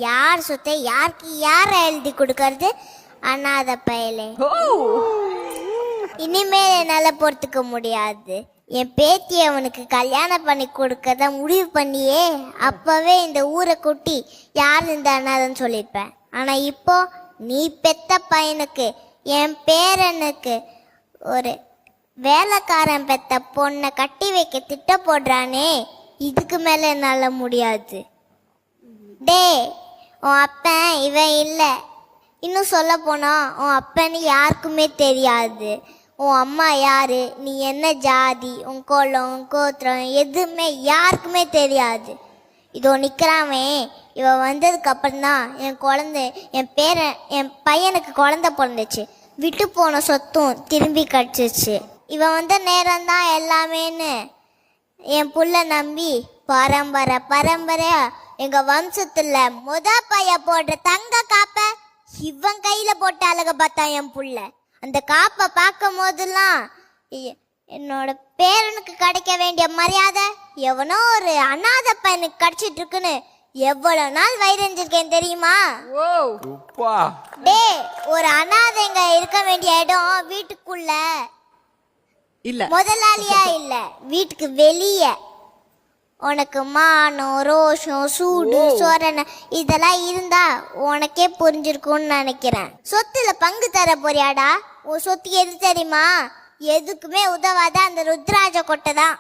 யார் சொத்தை யாருக்கு யார எழுதி கொடுக்கறது? அனாதை பயலே. இனிமேல் என்னால பொறுத்துக்க முடியாது. என் பேத்தி அவனுக்கு கல்யாணம் பண்ணி கொடுக்கறத முடிவு பண்ணியே அப்பவே இந்த ஊரை கூட்டி யார் இந்த அனாதைன்னு சொல்லியிருப்பேன். ஆனா இப்போ நீ பெத்த பையனுக்கு என் பேரனுக்கு ஒரு வேலைக்காரன் பெத்த பொண்ணை கட்டி வைக்க திட்ட போடுறானே, இதுக்கு மேல என்னால முடியாது. டே, உன் அப்பன் இவன் இல்லை. இன்னும் சொல்ல போனா உன் அப்பன்னு யாருக்குமே தெரியாது. உன் அம்மா யாரு, நீ என்ன ஜாதி, உன் கோலம் உன் கோத்திரம் எதுவுமே யாருக்குமே தெரியாது. இதோ நிற்கிறாமே, இவன் வந்ததுக்கு அப்புறம்தான் என் பையனுக்கு குழந்தை பிறந்துச்சு. விட்டு போன சொத்தும் திரும்பி கிடச்சிச்சு. இவன் வந்த நேரம்தான் எல்லாமேன்னு என் புள்ள நம்பி பரம்பரையா எங்க வம்சத்துல பைய போடுற தங்க காப்ப இவன் கையில போட்ட அழக பார்த்தா என் புள்ள. அந்த காப்பை பார்க்கும் போதெல்லாம் என்னோட பேரனுக்கு கிடைக்க வேண்டிய மரியாதை எவனோ ஒரு அனாத பையனுக்கு கிடைச்சிட்டு இருக்குன்னு எவ்வளவு நாள் வைரஞ்சிருக்கேன் தெரியுமா? டே, ஒரு அனாதைங்க இருக்க வேண்டிய இடம் வீட்டுக்குள்ள இல்ல, முதலாளியா இல்ல, வீட்டுக்கு வெளியே. உனக்கு மானம் ரோஷம் சூடு சோரணை இதெல்லாம் இருந்தா உனக்கே புரிஞ்சிருக்கும்னு நினைக்கிறேன். சொத்துல பங்கு தர போறியாடா? உன் சொத்து எது தெரியுமா? எதுக்குமே உதவாத அந்த ருத்ராஜ கொட்டை தான்.